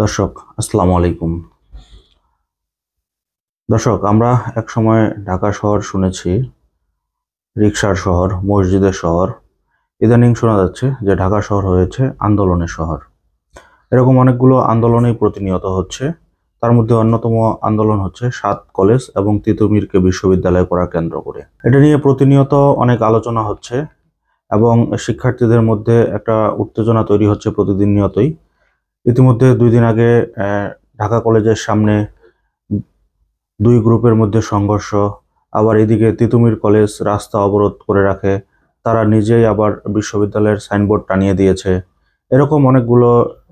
দর্শক আসসালামু আলাইকুম। দর্শক, আমরা এক সময় ঢাকা শহর শুনেছি রিকশার শহর, মসজিদের শহর। ইদানিং শোনা যাচ্ছে যে ঢাকা শহর হয়েছে আন্দোলনের শহর। এরকম অনেকগুলো আন্দোলনই প্রতিনিয়ত হচ্ছে। তার মধ্যে অন্যতম আন্দোলন হচ্ছে ৭ কলেজ এবং তিতুমিরকে বিশ্ববিদ্যালয় করার কেন্দ্র করে। এটা নিয়ে প্রতিনিয়ত অনেক আলোচনা হচ্ছে এবং শিক্ষার্থীদের মধ্যে একটা উত্তেজনা তৈরি হচ্ছে প্রতিদিন নিয়তই। ইতিমধ্যে ২ দিন আগে ঢাকা কলেজের সামনে দুই গ্রুপের মধ্যে সংঘর্ষ। আবার এদিকে তিতুমির কলেজ রাস্তা অবরোধ করে রাখে, তারা নিজেই আবার বিশ্ববিদ্যালয়ের সাইনবোর্ড টানিয়ে দিয়েছে। এরকম অনেকগুলো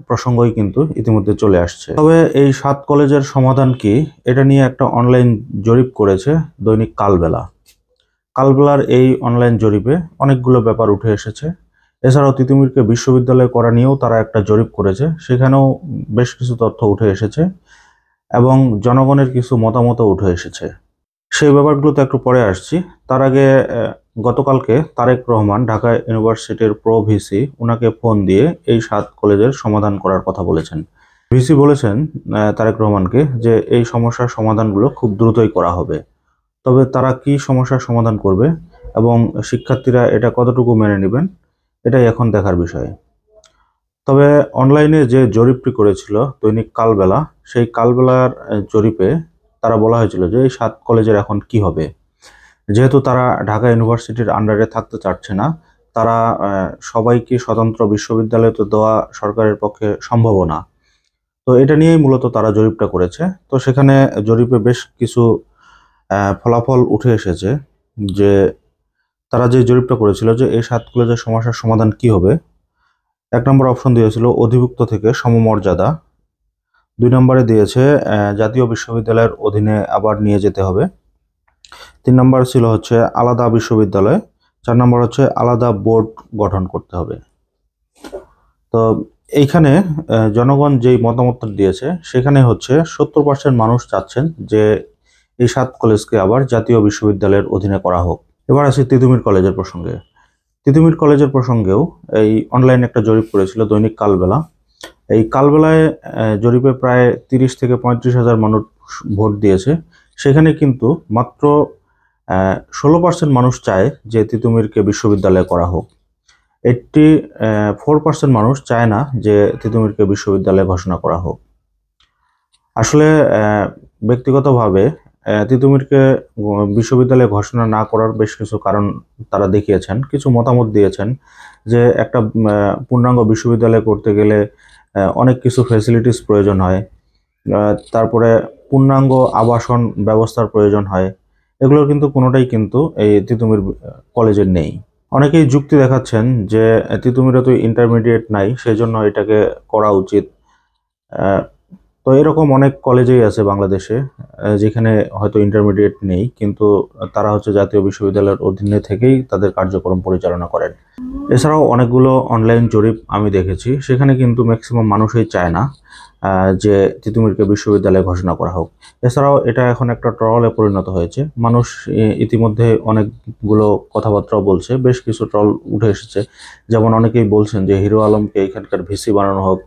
প্রসঙ্গই কিন্তু ইতিমধ্যে চলে আসছে। তবে এই ৭ কলেজের সমাধান কি, এটা নিয়ে একটা অনলাইন জরিপ করেছে দৈনিক কালবেলা। কালবেলার এই অনলাইন জরিপে অনেকগুলো ব্যাপার উঠে এসেছে। এছাড়াও তিতুমিরকে বিশ্ববিদ্যালয় করা নিয়েও তারা একটা জরিপ করেছে, সেখানেও বেশ কিছু তথ্য উঠে এসেছে এবং জনগণের কিছু মতামতও উঠে এসেছে। সেই ব্যাপারগুলোতে একটু পরে আসছি। তার আগে গতকালকে তারেক রহমান ঢাকা ইউনিভার্সিটির প্রো ভিসি উনাকে ফোন দিয়ে এই ৭ কলেজের সমাধান করার কথা বলেছেন। ভিসি বলেছেন তারেক রহমানকে যে এই সমস্যার সমাধানগুলো খুব দ্রুতই করা হবে। তবে তারা কি সমস্যার সমাধান করবে এবং শিক্ষার্থীরা এটা কতটুকু মেনে নেবেন, এটাই এখন দেখার বিষয়। তবে অনলাইনে যে জরিপটি করেছিল দৈনিক কালবেলা, সেই কালবেলার জরিপে তারা বলা হয়েছিল যে এই ৭ কলেজের এখন কি হবে। যেহেতু তারা ঢাকা ইউনিভার্সিটির আন্ডারে থাকতে চাচ্ছে না, তারা সবাইকে স্বতন্ত্র বিশ্ববিদ্যালয়তে দেওয়া সরকারের পক্ষে সম্ভব না। তো এটা নিয়েই মূলত তারা জরিপটা করেছে। তো সেখানে জরিপে বেশ কিছু ফলাফল উঠে এসেছে যে তারা যে জরিপটা করেছিল যে এই ৭ কলেজের সমস্যার সমাধান কি হবে। ১ নম্বর অপশন দিয়েছিল অধিভুক্ত থেকে সমমর্যাদা। ২ নম্বরে দিয়েছে জাতীয় বিশ্ববিদ্যালয়ের অধীনে আবার নিয়ে যেতে হবে। ৩ নম্বর ছিল হচ্ছে আলাদা বিশ্ববিদ্যালয়। ৪ নম্বর হচ্ছে আলাদা বোর্ড গঠন করতে হবে। তো এইখানে জনগণ যেই মতামতটা দিয়েছে সেখানে হচ্ছে ৭০% মানুষ চাচ্ছেন যে এই ৭ কলেজকে আবার জাতীয় বিশ্ববিদ্যালয়ের অধীনে করা হোক। এবার আসি তিতুমির কলেজের প্রসঙ্গে। তিতুমির কলেজের প্রসঙ্গেও এই অনলাইনে একটা জরিপ করেছিল দৈনিক কালবেলা। এই কালবেলায় জরিপে প্রায় ৩০ থেকে ৩৫,০০০ মানুষ ভোট দিয়েছে। সেখানে কিন্তু মাত্র ১৬% মানুষ চায় যে তিতুমিরকে বিশ্ববিদ্যালয় করা হোক। 84% মানুষ চায় না যে তিতুমিরকে বিশ্ববিদ্যালয় ঘোষণা করা হোক। আসলে ব্যক্তিগতভাবে তিতুমিরকে বিশ্ববিদ্যালয়ে ঘোষণা না করার বেশ কিছু কারণ তারা দেখিয়েছেন, কিছু মতামত দিয়েছেন যে একটা পূর্ণাঙ্গ বিশ্ববিদ্যালয় করতে গেলে অনেক কিছু ফ্যাসিলিটিস প্রয়োজন হয়, তারপরে পূর্ণাঙ্গ আবাসন ব্যবস্থার প্রয়োজন হয়। এগুলোর কিন্তু কোনোটাই কিন্তু এই তিতুমির কলেজের নেই। অনেকেই যুক্তি দেখাচ্ছেন যে তিতুমিরে তো ইন্টারমিডিয়েট নাই, সেই জন্য এটাকে করা উচিত। তো এরকম অনেক কলেজেই আছে বাংলাদেশে যেখানে হয়তো ইন্টারমিডিয়েট নেই, কিন্তু তারা হচ্ছে জাতীয় বিশ্ববিদ্যালয়ের অধীনে থেকেই তাদের কার্যক্রম পরিচালনা করেন। এছাড়াও অনেকগুলো অনলাইন জরিপ আমি দেখেছি, সেখানে কিন্তু ম্যাক্সিমাম মানুষই চায় না যে তিতুমিরকে বিশ্ববিদ্যালয়ে ঘোষণা করা হোক। এছাড়াও এটা এখন একটা ট্রলে পরিণত হয়েছে। মানুষ ইতিমধ্যে অনেকগুলো কথাবার্তাও বলছে, বেশ কিছু ট্রল উঠে এসেছে। যেমন অনেকেই বলছেন যে হিরো আলমকে এখানকার ভিসি বানানো হোক,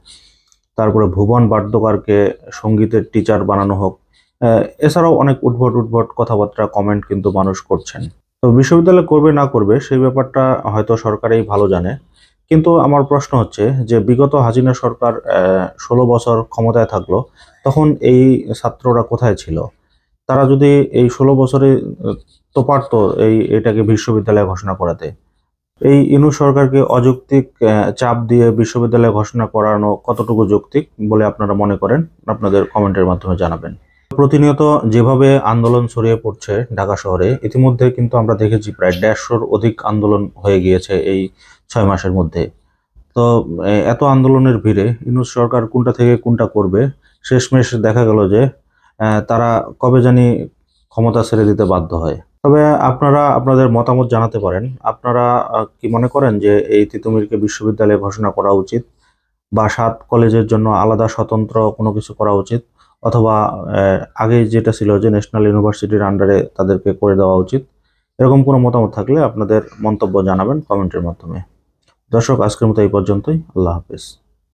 তারপরে ভুবন বাড্ডকারকে সঙ্গীতের টিচার বানানো হোক। এছাড়াও অনেক উদ্ভট কথাবার্তা কমেন্ট কিন্তু মানুষ করছেন। তো বিশ্ববিদ্যালয় করবে না করবে সেই ব্যাপারটা হয়তো সরকারই ভালো জানে। কিন্তু আমার প্রশ্ন হচ্ছে যে বিগত হাসিনা সরকার ১৬ বছর ক্ষমতায় থাকলো, তখন এই ছাত্ররা কোথায় ছিল? তারা যদি এই ১৬ বছরে তো পারতো এটাকে বিশ্ববিদ্যালয় ঘোষণা করাতে। এই ইনু সরকারকে অযৌক্তিক চাপ দিয়ে বিশ্ববিদ্যালয় ঘোষণা করানো কতটুকু যৌক্তিক বলে আপনারা মনে করেন? আপনাদের কমেন্টের মাধ্যমে জানাবেন। প্রতিনিয়ত যেভাবে আন্দোলন ছড়িয়ে পড়ছে ঢাকা শহরে, ইতিমধ্যে কিন্তু আমরা দেখেছি প্রায় ১৫০-র অধিক আন্দোলন হয়ে গিয়েছে এই ৬ মাসের মধ্যে। তো এত আন্দোলনের ভিড়ে ইউনূস সরকার কোনটা থেকে কোনটা করবে, শেষমেশ দেখা গেল যে তারা কবে জানি ক্ষমতা ছেড়ে দিতে বাধ্য হয়। তবে আপনারা আপনাদের মতামত জানাতে পারেন। আপনারা কি মনে করেন যে এই তিতুমিরকে বিশ্ববিদ্যালয়ে ঘোষণা করা উচিত, বা ৭ কলেজের জন্য আলাদা স্বতন্ত্র কোনো কিছু করা উচিত, অথবা আগে যেটা ছিল যে ন্যাশনাল ইউনিভার্সিটির আন্ডারে তাদেরকে করে দেওয়া উচিত? এরকম কোনো মতামত থাকলে আপনাদের মন্তব্য জানাবেন কমেন্টের মাধ্যমে। দর্শক, আজকের মতো এই পর্যন্তই। আল্লাহ হাফেজ।